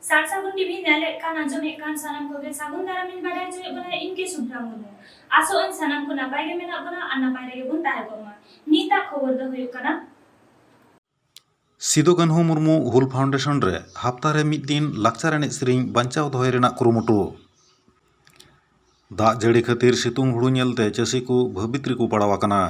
सार सागुन टीवी नेले कान आंजम एकान सानाम को सागुन दारामिन बाडाय जे बना इनके सुब्रा मुनु आसो अन सानाम को नापाय गे मेना बना आ नापाय रे बुन ताहे गमा नीता खबर दो हुयु कना सिदो कान्हू मुर्मू हुल फाउंडेशन रे हफ्ता रे मिद दिन लाक्चर एनेज सेरिंग बांचाव दोहय रेना कुरुमुटु दाग जड़ी खातिर सितुंग हुड़ू नेलते चासी को भाबित रिको पड़ाव आकना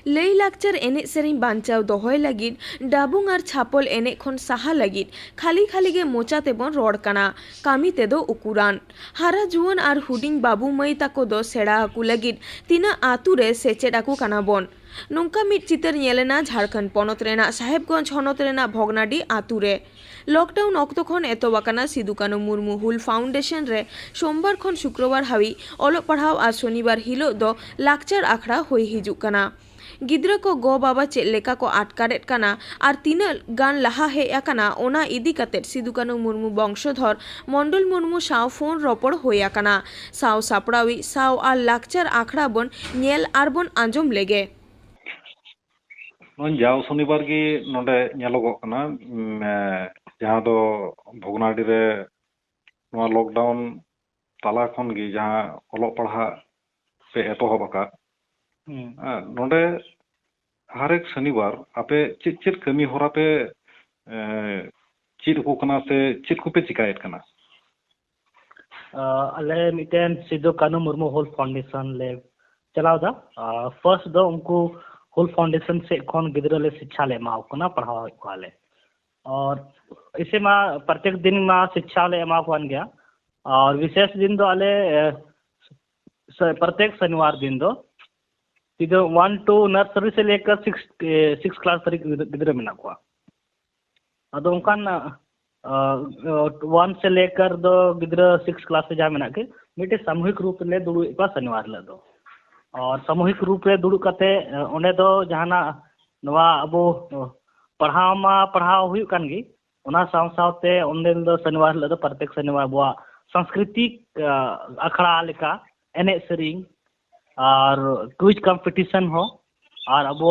लई लाक्चर एने सेरिंग बांचाव दोहय लगिद डाबुंग और छापल एने खन साहा लगिद खाली खाली गे मोचा तेबन रोड काना कामी तेदो उकुरान हारा जुवन और हुडिंग बाबू मई ताको दो सेड़ा आकु लगिद तीना आतु रे सेचेड आकु काना बन नोंका मिद चितर नेलेना झारखंड पनत रेना साहेबगंज हनत रेना भगनाडी आतु रे लॉकडाउन ऑक्तो खन एतोबाकाना सिदु कानु मुर्मू हुल फाउंडेशन रे सोमवार खन शुक्रवार हावी ओलो पढ़ाव और शनिवार हिलो दो लाक्चर आखड़ा होई हिजुक काना गिद्रा को गो बाबा चेक लेका को आटकारेट काना और तीना गान लहा हेज आकाना ओना इदी कतेट सिदु कानु मुर्मू वंशधर मंडल मुर्मू साव फोन रपड़ होय आकाना साव सापड़ावी साव और लाक्चर आखड़ा बन नेल आर बन आंजम लेगे जाव शनिवार की नोडे नेलोगो कना जहाँ दो भोगनाडी रे नवा लॉकडाउन ताला खन गी जहाँ ओलोग पढ़ा पे एतोहब आका नोडे हरेक शनिवार आपे चित चित कमी होरा पे चित को कना से चित को पे चिकायत कना अले मिटेन सिदो कानू मुर्मू होल फाउंडेशन ले चलाव दा फर्स्ट दो उनको होल फाउंडेशन से खन गिद्रा ले शिक्षा ले माव कना पढ़ाव वाले और इसे मा प्रत्येक दिन मा शिक्षा ले माव कन गया और विशेष दिन दो अले प्रत्येक शनिवार दिन दो इधर 1 to नर्सरी से लेकर 6 क्लास तक गिद्रा मिना को अदो उनकान 1 से लेकर दो गिद्रा 6 क्लास से जहाँ मिना के मिटे सामूहिक रूप ले दुड़ू का शनिवार ले दो और सामूहिक रूप ले दुड़ू कते ओने दो जहाना नवा अबो पढ़ाव हुई कान गी ओना साव सावते ओने दो शनिवार ले दो प्रत्येक शनिवार बुआ सांस्कृतिक अखड़ा लेका एने सेरिंग और क्विज कंपटीशन हो और अब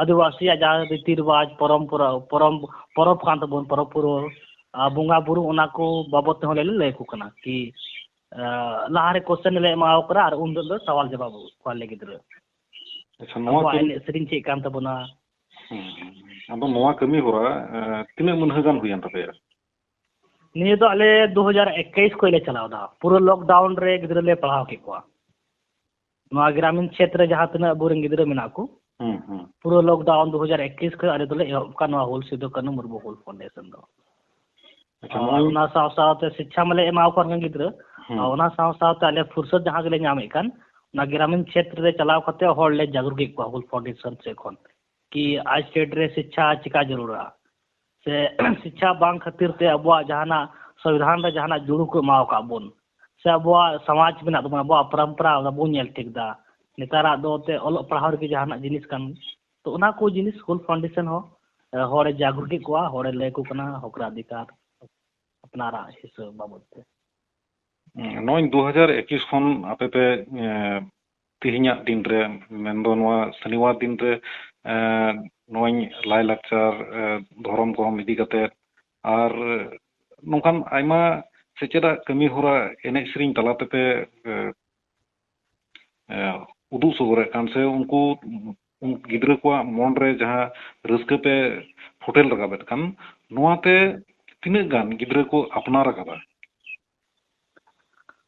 आदिवासी जहाँ रीति रिवाज परम कान तबन परब पुरो बुंगा बुरु ओना को बाबत हो ले लय को कना कि लाहारे क्वेश्चन ले एमाव करा और उन दो सवाल जवाब वाले गिद्रा अच्छा नवा एने सेरिंग चे कान तबना अब नवा कमी होरा तिने मनहगान हुयन तपे निये दो अले 2021 को ले चलाव दा पूरा लॉकडाउन रे गिद्रा ले पढ़ाव के को नवा ग्रामीण क्षेत्र जहाँ तना अबुरेन गिद्रा मेना को पूरा लॉकडाउन 2021 के अरे दोले का नवा होल सिदो कानू मुर्मू होल फाउंडेशन दो अच्छा ओना साव सावते शिक्षा मले एमाव कर गिद्रा ओना साव सावते अले फुर्सत जहाँ के ले नामे कान ना ग्रामीण क्षेत्र रे चलाव कते होल ले जागरूक के को होल फाउंडेशन से कोन कि आज स्टेट रे शिक्षा चिका जरूरा से शिक्षा बांग खातिर ते अबवा जहाना संविधान रे जहाना जुड़ू को माव का बोन से अबवा समाज में ना अबवा परंपरा बो नेल ठीक दा नेतारा दो ते ओलो पढ़ाव के जहाना जिनिस कान तो ओना को जिनिस होल फाउंडेशन हो होड़े जागरूक को होड़े ले को कना होकरा अधिकार अपनारा हिस्सा बाबत ते नोय 2021 खन आपे पे तिहिnya दिन रे मेंदो नवा शनिवार दिन रे नोय लाई लाक्चर धर्म करम इदी कते और नोंकान आइमा सेचेदा कमी होरा एने सेरिंग तलाते पे उदू सुगरे कान से उनको गिद्रा को मन रे जहां रस्क पे होटल रगाबेत कान नोआते तिने गान गिद्रा को अपना रगाबा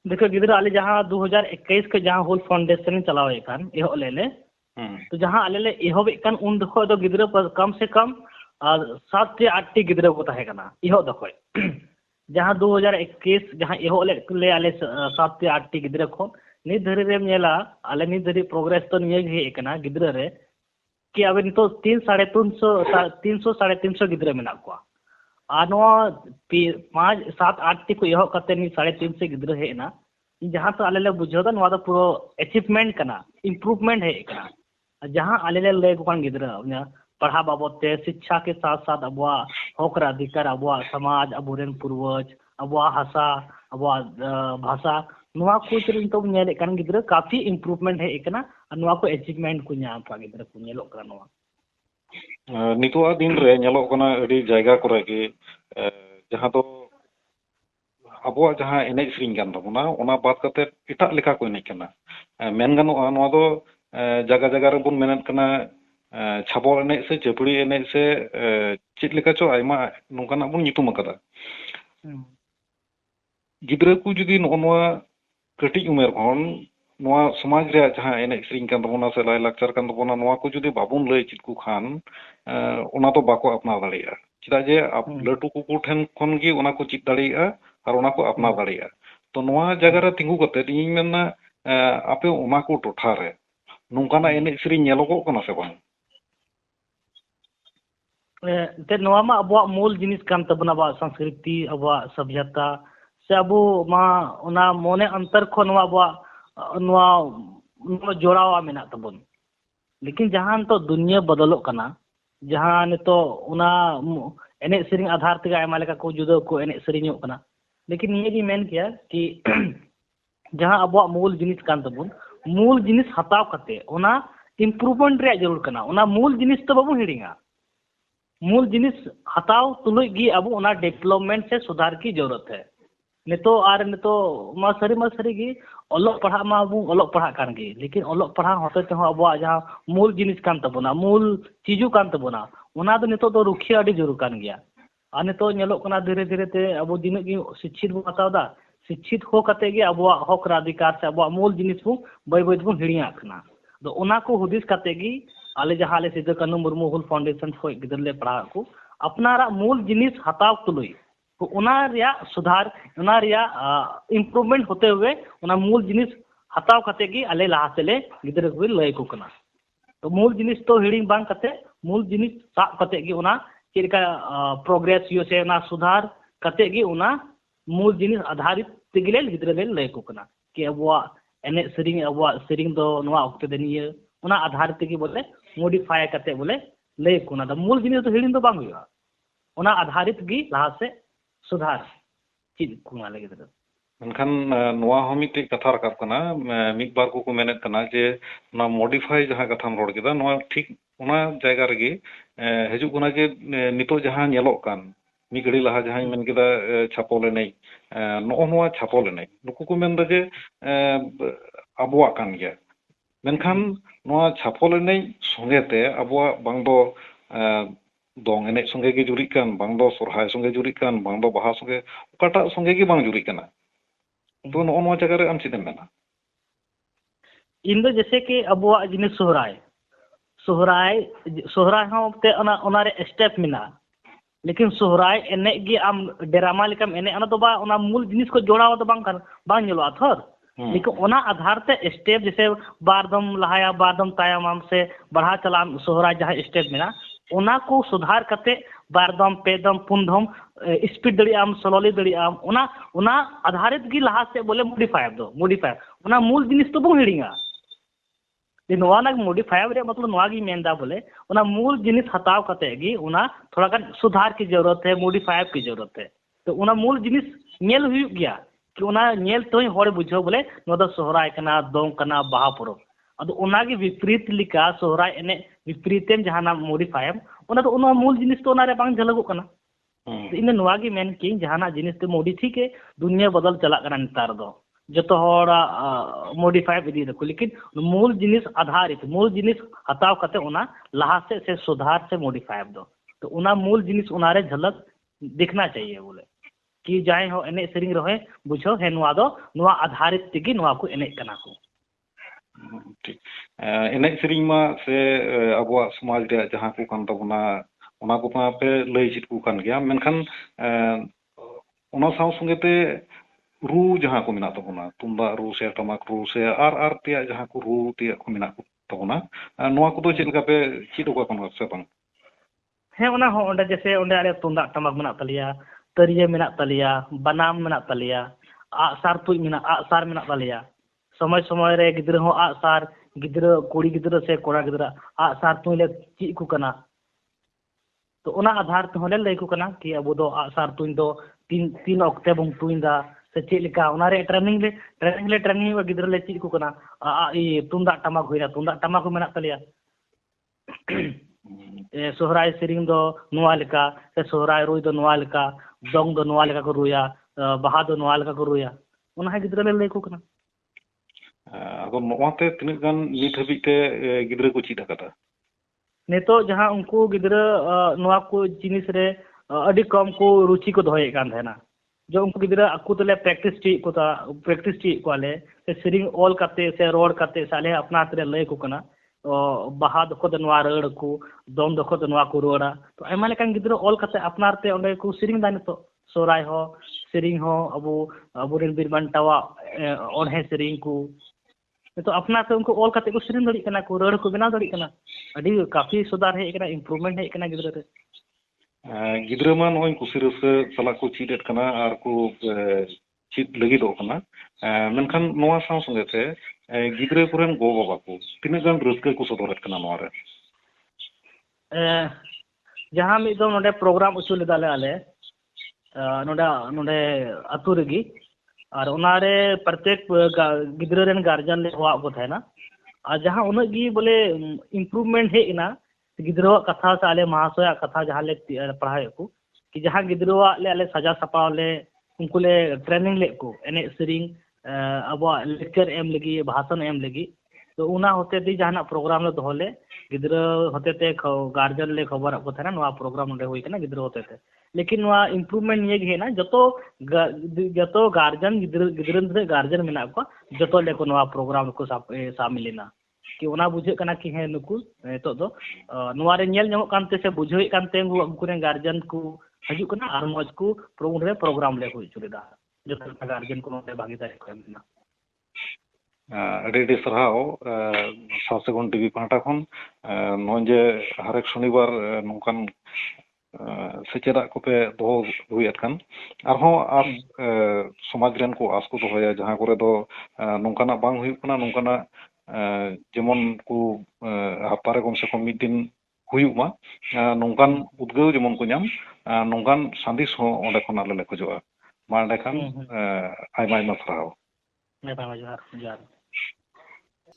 देखो गिद्रा आले जहाँ 2021 के जहाँ होल फाउंडेशन चलावे कान एहो लेले तो जहाँ आले ले एहो बेकान उन दखो दो गिद्रा पर कम से कम 7 से 8 टी गिद्रा को ताहे कना एहो दखो जहाँ 2021 जहाँ एहो ले आले 7 से 8 टी गिद्रा को नि धरी रे नेला आले नि धरी प्रोग्रेस तो निये हे कना गिद्रा रे कि अब तो 300 साढ़े 300 गिद्रा मेना को आनो 5 7 8 टी को एहो कते नि 350 गिद्रा हे ना जहाँ तो आले ले बुझो दा नवा दा पूरा अचीवमेंट कना इंप्रूवमेंट है कना जहाँ आले ले कोन गिद्रा पढ़ा बाबत ते शिक्षा के साथ साथ अबवा होकर अधिकार अबवा समाज अबुरेन पूर्वज अबवा हासा अबवा भाषा नवा को चरिन तो नेले कान गिद्रा काफी इंप्रूवमेंट है कना नवा को अचीवमेंट को न्याम का गिद्रा को नेलो कना नवा नितोआ दिन रे नेलो कना अडी जायगा करे कि जहां तो ᱟᱵᱚᱣᱟᱜ ᱡᱟᱦᱟᱸ ᱮᱱᱮᱡ ᱥᱮᱨᱮᱧ ᱠᱟᱱ ᱛᱟᱵᱚᱱᱟ ᱚᱱᱟ ᱵᱟᱫ ᱠᱟᱛᱮ ᱮᱴᱟᱜ ᱞᱮᱠᱟ ᱠᱚ ᱮᱱᱮᱡ ᱠᱟᱱᱟ ᱢᱮᱱ ᱜᱟᱱᱚᱜᱼᱟ ᱱᱚᱣᱟ ᱫᱚ ᱡᱟᱭᱜᱟ ᱡᱟᱭᱜᱟ ᱨᱮᱵᱚᱱ ᱢᱮᱱᱮᱫ ᱠᱟᱱᱟ ᱪᱷᱟᱵᱚᱞ ᱮᱱᱮᱡ ᱥᱮ ᱪᱟᱹᱯᱲᱤ ᱮᱱᱮᱡ ᱥᱮ ᱪᱮᱫ ᱞᱮᱠᱟ ᱪᱚ ᱟᱭᱢᱟ ᱱᱚᱝᱠᱟᱱᱟᱜ ᱵᱚᱱ ᱧᱩᱛᱩᱢ ᱟᱠᱟᱫᱟ ᱜᱤᱫᱽᱨᱟᱹ ᱠᱚ ᱡᱩᱫᱤ ᱱᱚᱜᱼᱚ ᱱᱚᱣᱟ ᱠᱟᱹᱴᱤᱡ ᱩᱢᱮᱨ ᱠᱷᱚᱱ ᱱᱚᱣᱟ ᱥᱚᱢᱟᱡᱽ ᱨᱮᱭᱟᱜ ᱡᱟᱦᱟᱸ ᱮᱱᱮᱡ ᱥᱮᱨᱮᱧ ᱠᱟᱱ ᱛᱟᱵᱚᱱᱟ ᱥᱮ ᱞᱟᱭᱼᱞᱟᱠᱪᱟᱨ ᱠᱟᱱ ᱛᱟᱵᱚᱱᱟ ᱱᱚᱣᱟ ᱠᱚ ᱡᱩᱫᱤ ᱵᱟᱵᱚᱱ ᱞᱟᱹᱭ ᱪᱮᱫ ᱠᱚ ᱠᱷᱟᱱ ᱚᱱᱟ ᱫᱚ ᱵᱟᱠᱚ ᱟᱯᱱᱟᱨ ᱫᱟᱲᱮᱭᱟᱜᱼᱟ ᱪᱮᱫᱟᱜ ᱡᱮ ᱞᱟᱹᱴᱩ ᱠᱚᱠᱚ ᱴᱷᱮᱱ ᱠᱷᱚᱱ ᱜᱮ ᱚᱱᱟ ᱠᱚ ᱪᱮᱫ ᱫᱟᱲᱮᱭᱟᱜᱼᱟ ᱟᱨ ᱚᱱᱟ ᱠᱚ ᱟᱯᱱᱟᱨ ᱫᱟᱲᱮᱭᱟᱜᱼᱟ ᱛᱚ ᱱᱚᱣᱟ ᱡᱟᱭᱜᱟ ᱨᱮ ᱛᱤᱸᱜᱩ ᱠᱟᱛᱮ ᱤᱧᱤᱧ ᱢᱮᱱᱟ ᱟᱯᱮ ᱚᱱᱟ ᱠᱚ ᱴᱚᱴᱷᱟ ᱨᱮ ᱱᱚᱝᱠᱟᱱᱟᱜ ᱮᱱᱮᱡ ᱥᱮᱨᱮᱧ ᱧᱮᱞᱚᱜᱚᱜ ᱠᱟᱱᱟ ᱥᱮ ᱵᱟᱝ ᱛᱮ ᱱᱚᱣᱟ ᱢᱟ ᱟᱵᱚᱣᱟᱜ ᱢᱩᱞ ᱡᱤᱱᱤᱥ ᱠᱟᱱ ᱛᱟᱵᱚᱱᱟ ᱟᱵᱚᱣᱟᱜ ᱥᱚᱝᱥᱠᱨᱤᱛᱤ ᱟᱵᱚᱣᱟᱜ ᱥᱚᱵᱷ্যতা ᱥᱮ ᱟᱵᱚ ᱢᱟ ᱚᱱᱟ ᱢᱚᱱᱮ ᱚᱱᱛᱚᱨ ᱠᱷᱚᱱ ᱱᱚᱣᱟ ᱟᱵᱚᱣᱟᱜ ᱱᱚᱣᱟ ᱡᱚᱲᱟᱣᱟ ᱢᱮᱱᱟᱜ ᱛᱟᱵᱚᱱ ᱞᱮᱠᱤᱱ ᱡᱟᱦᱟᱸ ᱱᱤᱛᱚᱜ ᱫᱩᱱᱭᱟᱹ ᱵᱚᱫᱚᱞᱚᱜ ᱠᱟᱱᱟ ᱡᱟᱦᱟᱸ ᱱᱤᱛᱚᱜ ᱚᱱᱟ ᱮᱱᱮᱡ ᱥᱮᱨᱮᱧ ᱟᱫᱷᱟᱨ ᱛᱮᱜᱮ ᱟᱭᱢᱟ ᱞᱮᱠᱟ ᱠᱚ ᱡᱩᱫᱟᱹ ᱠᱚ ᱮᱱᱮᱡ ᱥᱮᱨᱮᱧᱚᱜ ᱠᱟᱱᱟ ᱞᱮᱠᱤᱱ ᱱᱤᱭᱟᱹᱜᱤᱧ ᱢᱮᱱ ᱠᱮᱭᱟ ᱠᱤ ᱡᱟᱦᱟᱸ ᱟᱵᱚᱣᱟᱜ ᱢᱩᱞ ᱡᱤᱱᱤᱥ ᱠᱟᱱ ᱛᱟᱵᱚᱱ ᱢᱩᱞ ᱡᱤᱱᱤᱥ ᱦᱟᱛᱟᱣ ᱠᱟᱛᱮ ᱚᱱᱟ ᱤᱢᱯᱨᱩভᱢᱮন্ট ᱨᱮᱭᱟᱜ ᱡᱟᱹᱨᱩᱲ ᱠᱟᱱᱟ ᱚᱱᱟ ᱢᱩᱞ ᱡᱤᱱᱤᱥ ᱫᱚ ᱵᱟᱵᱚᱱ ᱦᱤᱲᱤᱧᱟ मूल जिनिस हटाव तुलुज गी अब उना डेवलपमेंट से सुधार की जरूरत है नितो मा सरी गी ओलोग पढ़ा मा अब ओलोग पढ़ा कान गी लेकिन ओलोग पढ़ा होते ते अब जहां मूल जिनिस कान तबोना मूल चीजू कान तबोना उना दो नितो दो रुखिया अडी जरूर कान गया आ नितो ñeलोग कना धीरे धीरे ते अब दिन गी शिक्षित बो हतावदा शिक्षित हो कते गे अब हक अधिकार से अब मूल जिनिस बो बय बय बो हिड़िया कना तो उना को हुदिस कते गी आले जहां ले सिद्ध कानू मुर्मू हुल फाउंडेशन खोज गिदरले पढ़ा को अपनारा मूल जिनिस हताव तुलुई तो उना रिया सुधार उना रिया इम्प्रूवमेंट होते हुए उना मूल जिनिस हताव कते गी आले लहा सेले गिदर को लय को कना तो मूल जिनिस तो हिड़िंग बांग कते मूल जिनिस साब कते गी उना चेका प्रोग्रेस यो से उना सुधार कते गी उना मूल जिनिस आधारित तिगले गिदर ले लय को कना कि अबवा एने सेरिंग अबवा सेरिंग दो नवा वक्त दनिया उना आधार तेगी बोले मॉडिफाई करते बोले ले कोना द मूल जिनिस तो हिड़िन दो बांग हुआ उना आधारित गी लहा से सुधार चीज कुमा लगे दर मेनखान नवा हो मिटे कथा रकाब कना मिद बार को मेनेत कना जे ना मॉडिफाई जहां कथाम रोड केदा नवा ठीक उना जायगा रेगी हेजु कना जे नितो जहां ñeलोग कान मी घड़ी लहा जहां मेन केदा छापोल नै नवा छापोल नै नुकु को मेन जे अबवा कान गया मेनखान नवा छापोल नै संगेते अबवा बांग दो dong enek संगे गे जुरी कान बांग दो सरहाय संगे जुरी कान बांग दो बाहा संगे ओकाटा संगे गे बांग जुरी काना तो नवा जगह रे आम चिदम मेना इन दो जैसे कि अबवा जिनिस सोहराय हो ते ओना रे स्टेप मिना लेकिन सोहराय एने गे आम ड्रामा लेकम एने अना तो बा ओना मूल जिनिस को जोड़ाव तो बांग ñeलो अथर लेकिन ओना आधार ते स्टेप जैसे बारदम लहाया बारदम तायाम से बढ़ा चला सोहराय जहां स्टेप मिना ओना को सुधार कते बारदम पेदम पुनदम स्पीड दड़ी आम सलोली दड़ी आम ओना आधारित गी लहा से बोले मॉडिफाई ओना मूल जिनिस तो बो हिड़िंगा जे नवा ना मॉडिफाई रे मतलब नवा गी मेंदा बोले ओना मूल जिनिस हटाव कते गी ओना थोड़ा गन सुधार की जरूरत है मॉडिफाई की जरूरत है तो ओना मूल जिनिस ñel हुई गया कि ओना ñel तोय होड़ बुझो बोले नो द सोहराय कना दोंग कना बाहा पुरो अदो ओना गी विपरीत लिका सोहराय एने विपरीतेम जहाना मॉडिफाई ओना तो ओना मूल जिनिस तो ओना रे बांग झलगो कना इन नवा गी मेन कि जहाना जिनिस ते मोडी ठीक है दुनिया बदल चला कना नितार दो जतो होड़ा मॉडिफाई इदी दको लेकिन मूल जिनिस आधारित मूल जिनिस हटाव कते ओना लहा से सुधार से मॉडिफाई दो तो ओना मूल जिनिस ओना रे झलक दिखना चाहिए बोले कि जाय हो एने सेरिंग रहे बुझो है नवा दो नवा आधारित तिगी नवा को एने कना को ठीक एने सेरिंग मा से अबवा समाज रे जहां को कान तबना ओना को पे लई चित को कान गया मेनखान ओना साव संगेते रू जहां को मिना तबना तुंबा रू से टमाक रू से आर तिया जहां को रू तिया को मिना तबना नवा को तो चिलका पे चित को कान से बांग है ओना हो ओंडे जैसे ओंडे आरे तुंदा टमाक मिना तलिया तरिया मिना तलिया बनाम मिना तलिया आसार तुई मिना आसार मिना तलिया समय समय रे गिद्र हो आसार गिद्र कुड़ी गिद्र से कोड़ा गिद्र आसार तुई ले ची को कना तो ओना आधार तो होले लई को कना कि अबो दो आसार तुई दो तीन ऑक्टे बंग तुईंदा से चेलिका ओना रे ट्रेनिंग गिद्र ले ची को कना तुंदा टमाक होइना तुंदा टमाक मिना तलिया सोहराय सेरिंग दो नोआ लेका से सोहराय रुई दो नोआ लेका दong दो नोआ लेका को रुया बाहा दो नोआ लेका को रुया उना गिद्रा ले को कना ᱟᱫᱚ ᱱᱚᱣᱟᱛᱮ ᱛᱤᱱᱟᱹᱜ ᱜᱟᱱ ᱱᱤᱛ ᱦᱟᱹᱵᱤᱡ ᱛᱮ ᱜᱤᱫᱽᱨᱟᱹ ᱠᱚ ᱪᱮᱫ ᱟᱠᱟᱫᱟ? ᱱᱤᱛᱚᱜ ᱡᱟᱦᱟᱸ ᱩᱱᱠᱩ ᱜᱤᱫᱽᱨᱟᱹ ᱱᱚᱣᱟ ᱠᱚ ᱡᱤᱱᱤᱥ ᱨᱮ ᱟᱹᱰᱤ ᱠᱚᱢ ᱠᱚ ᱨᱩᱪि ᱠᱚ ᱫᱚᱦᱚᱭᱮᱫ ᱠᱟᱱ ᱛᱟᱦᱮᱱᱟ ᱡᱮ ᱩᱱᱠᱩ ᱜᱤᱫᱽᱨᱟᱹ ᱟᱠᱚ ᱛᱮᱞᱮ ᱯᱨᱮᱠᱴᱤᱥ ᱪᱮᱫ ᱠᱚᱣᱟᱞᱮ ᱥᱮ ᱥᱮᱨᱮᱧ ᱚᱞ ᱠᱟᱛᱮ ᱥᱮ ᱨᱚᱲ ᱠᱟᱛᱮ ᱥᱮ ᱟᱞᱮ ᱟᱯᱱᱟᱨ ᱛᱮᱞᱮ ᱞᱟᱹᱭ ᱟᱠᱚ ᱠᱟᱱᱟ ᱵᱟᱦᱟ ᱫᱚᱠᱚ ᱫᱚ ᱱᱚᱣᱟ ᱨᱟᱹᱲ ᱟᱠᱚ ᱫᱚᱝ ᱫᱚᱠᱚ ᱫᱚ ᱱᱚᱣᱟ ᱠᱚ ᱨᱚᱲᱟ ᱛᱚ ᱟᱭᱢᱟ ᱞᱮᱠᱟᱱ ᱜᱤᱫᱽᱨᱟᱹ ᱚᱞ ᱠᱟᱛᱮ ᱟᱯᱱᱟᱨ ᱛᱮ ᱚᱸᱰᱮ ᱠᱚ ᱥᱮᱨᱮᱧ ᱫᱟ ᱱᱤᱛᱚᱜ ᱥᱚᱦᱨᱟᱭ ᱦᱚᱸ ᱥᱮᱨᱮᱧ ᱦᱚᱸ ᱟᱵᱚᱨᱮᱱ ᱵᱤᱨ ᱵᱟᱱᱴᱟᱣᱟᱜ ᱚᱬᱦᱮ ᱥᱮᱨᱮᱧ ᱠᱚ ᱱᱤᱛᱚᱜ ᱟᱯᱱᱟर ᱛᱮ ᱩᱱᱠᱩ ᱚᱞ ᱠᱟᱛᱮ ᱠᱚ ᱥᱮᱨᱮᱧ ᱫᱟᱲᱮᱭᱟᱜ ᱠᱟᱱᱟ ᱠᱚ ᱨᱟᱹᱲ ᱠᱚ ᱵᱮᱱᱟᱣ ᱫᱟᱲᱮᱭᱟᱜ ᱠᱟᱱᱟ ᱟᱹᱰᱤ ᱠᱟᱯᱷᱤ ᱥᱩᱫᱷᱟᱨ ᱦᱮᱡ ᱟᱠᱟᱱᱟ ᱤᱢᱯᱨᱩᱵᱷᱢᱮᱱᱴ ᱦᱮᱡ ᱟᱠᱟᱱᱟ ᱜᱤᱫᱽᱨᱟᱹ ᱨᱮ ᱜᱤᱫᱽᱨᱟᱹ ᱢᱟ ᱱᱚᱜᱼᱚᱭ ᱠᱩᱥᱤ ᱨᱟᱹᱥᱠᱟᱹ ᱥᱟᱞᱟᱜ ᱠᱚ ᱪᱮᱫ ᱮᱫ ᱠᱟᱱᱟ ᱟᱨ ᱠᱚ ᱪᱮᱫ ᱞᱟᱹᱜᱤᱫᱚᱜ ᱠᱟᱱᱟ ᱢᱮᱱᱠᱷᱟᱱ ᱱᱚᱣᱟ ᱥᱟᱶ ᱥᱚᱸᱜᱮ ᱛᱮ ᱜᱤᱫᱽᱨᱟᱹ ᱠᱚᱨᱮᱱ ᱜᱚ ᱵᱟᱵᱟ ᱠᱚ ᱛᱤᱱᱟᱹᱜ ᱜᱟᱱ ᱨᱟᱹᱥᱠᱟᱹ ᱠᱚ ᱥᱚᱫᱚᱨᱮᱫ ᱠᱟᱱᱟ ᱱᱚᱣᱟ ᱨᱮ ᱡᱟᱦᱟᱸ ᱢᱤᱫ ᱫᱚᱢ ᱱᱚᱰᱮ ᱯᱨᱳᱜᱨᱟᱢ ᱦᱚᱪᱚ ᱞᱮᱫᱟᱞᱮ ᱟᱞᱮ ᱱᱚᱰᱮ ᱟᱹᱛᱩ ᱨᱮᱜᱮ ᱟᱨ ᱚᱱᱟᱨᱮ ᱯᱨᱚᱛᱮᱠ ᱜᱤᱫᱽᱨᱟᱹ ᱨᱮᱱ ᱜᱟᱨᱡᱮᱱ ᱞᱮ ᱦᱚᱦᱚᱣᱟᱫ ᱠᱚ ᱛᱟᱦᱮᱱᱟ ᱟᱨ ᱡᱟᱦᱟᱸ ᱩᱱᱟᱹᱜ ᱜᱮ ᱵᱚᱞᱮ ᱤᱢᱯᱨᱩᱵᱷᱢᱮᱱᱴ ᱦᱮᱡ ᱮᱱᱟ ᱜᱤᱫᱽᱨᱟᱹᱣᱟᱜ ᱠᱟᱛᱷᱟ ᱥᱮ ᱟᱞᱮ ᱢᱟᱦᱟᱥᱚᱭᱟᱜ ᱠᱟᱛᱷᱟ ᱡᱟᱦᱟᱸ ᱞᱮ ᱯᱟᱲᱦᱟᱣᱮᱫ ᱠᱚ कि जहाँ गिद्रवाग ले आले सजा सपाव ले उनको ले ट्रेनिंग ले को एने सेरिंग अब लेक्चर एम लगी भाषण एम लगी तो उना होते दी जहाँ प्रोग्राम ले दोहले गिद्र होते ते गार्जियन ले खबर को थे ना प्रोग्राम उन्हें हुई ना गिद्र होते थे लेकिन वहाँ इम्प्रूवमेंट ये है ना जो गार्जियन गिद्र गार्जियन मेना को जो ले को नवा प्रोग्राम को शामिलना कि उना बुझे कना कि हे नुकु तो दो नवा रे नेल ᱧᱟᱢᱚᱜ ᱠᱟᱱᱛᱮ ᱥᱮ ᱵᱩᱡᱷᱟᱹᱣᱮᱫ ᱠᱟᱱᱛᱮ ᱩᱱᱠᱩ ᱨᱮᱱ ᱜᱟᱨᱡᱮᱱ ᱠᱚ ᱦᱤᱡᱩᱜ ᱠᱟᱱᱟ ᱟᱨ ᱢᱚᱡᱽ ᱠᱚ ᱯᱨᱳᱜᱨᱟम ᱞᱮ ᱦᱩᱭ ᱦᱚᱪᱚ ᱞᱮᱫᱟ ᱡᱚᱛᱚ ᱜᱟᱨᱡᱮᱱ ᱠᱚ ᱱᱚᱰᱮ ᱵᱷᱟᱜᱤᱫᱟᱨᱤ ᱠᱚ ᱮᱢ ᱞᱮᱱᱟ ᱟᱹᱰᱤ ᱟᱹᱰᱤ ᱥᱟᱨᱦᱟᱣ ᱥᱟᱥᱮᱜᱩᱱ ᱴᱤভᱤ ᱯᱟᱦᱴᱟ ᱠᱷᱚᱱ ᱱᱚᱜᱼᱚᱭ ᱡᱮ ᱦᱟᱨᱮᱠ ᱥᱚᱱᱤᱵᱟᱨ ᱱᱚᱝᱠᱟᱱ ᱥᱮᱪᱮᱫᱟᱜ ᱠᱚᱯᱮ ᱫᱚᱦᱚ ᱦᱩᱭᱮᱫ ᱠᱟᱱ ᱟᱨᱦᱚᱸ ᱥᱚᱢᱟᱡᱽ ᱨᱮᱱ ᱠᱚ ᱟᱸᱥ ᱠᱚ ᱫᱚᱦᱚᱭᱟ ᱡᱟᱦᱟᱸ ᱠᱚᱨᱮ ᱫᱚ ᱱᱚᱝᱠᱟᱱᱟᱜ ᱵᱟᱝ ᱦᱩᱭᱩᱜ ᱠᱟᱱᱟ ᱱᱚᱝᱠᱟᱱᱟᱜ ᱡᱮᱢᱚᱱ ᱠᱚ ᱦᱟᱯᱛᱟᱨᱮ ᱠᱚᱢ ᱥᱮ ᱠᱚᱢ ᱢᱤᱫ ᱫᱤन ᱦᱩᱭᱩᱜ ᱢᱟ ᱱᱚᱝᱠᱟᱱ ᱩᱫᱽᱜᱟᱹᱣ ᱡᱮᱢᱚᱱ ᱠᱚ ᱧᱟᱢ ᱱᱚᱝᱠᱟन ᱥᱟᱸᱫᱮᱥ ᱦᱚᱸ ᱚᱸᱰᱮ ᱠᱷᱚᱱ ᱟᱞᱮ ᱞᱮ ᱠᱷᱚᱡᱚᱜᱼᱟ ᱢᱟ ᱮᱸᱰᱮᱠᱷᱟᱱ ᱟᱭᱢᱟ ᱟᱭᱢᱟ ᱥᱟᱨᱦᱟᱣ ᱡᱚᱦᱟᱨ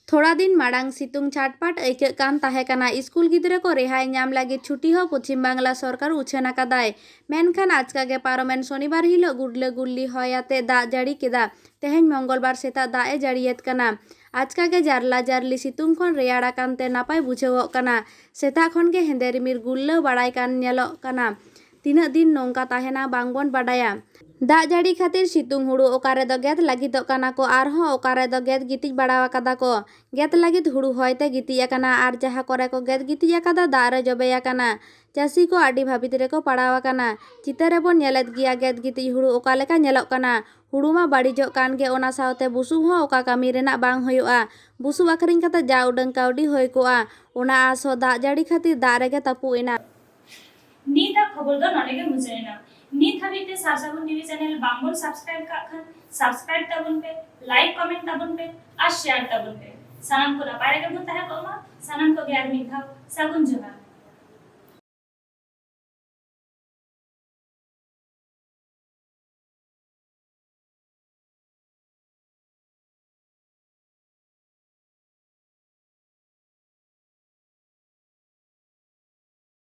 थोड़ा दिन माड़ांग सितुंग छाटपाट आइकल कान ताहे कना स्कूल गिद्रा को रेहाई नाम लगी छुट्टी हो पश्चिम बांगला सरकार उछान आकादाय मेनखान आजका गे पारमेन शनिवार हिलो गुडले गुल्ली हयाते दाग जाड़ी केदा तेहेन मंगलबार सेता दाग ए जाड़ियत कना आजका गे जारला जारली सितुंग खन रेयाड़ा कानते नापाय बुझावोग कना सेता खन गे हेंदे रिमिर गुल्लो बाड़ाय कान नेलोग कना तीना दिन नोंका ताहेना बांगबन बाडाया दाग जाड़ी खातिर सितुंग हुड़ू ओकारे दो गेद लागिदोग काना को आरहों ओकारे दो गेद गितिज बाड़ावा कादा को गेद लागिद हुड़ू होयते गितिज आकाना आर जहाँ करे को गेद गितिज आकादा दाग रे जबे आकाना चासी को आडी भाबित रे को पड़ावा काना चितारे बन नेलेद गिया गेद गितिज हुड़ू ओका लेका नेलोग काना हुड़ू मा बाड़िजोग कान गे ओना सावते बुसुब हों ओका कामी रेना बांग हुयुआ बुसुब आखरिंग काते जा उडांग काउडी होय कोआ ओना आस हो दाग जाड़ी खातिर दाग रेगे तापु एना नीता खबर दो नॉलेज के मुझे ना नीत हबीते सासागुन टीवी चैनल बांगबोन सब्सक्राइब का खान सब्सक्राइब तबन पे लाइक कमेंट तबन पे और शेयर तबन पे सनम को ना पारे के बुता है को मा सनम को ग्यार मिथाव सगुन जोहार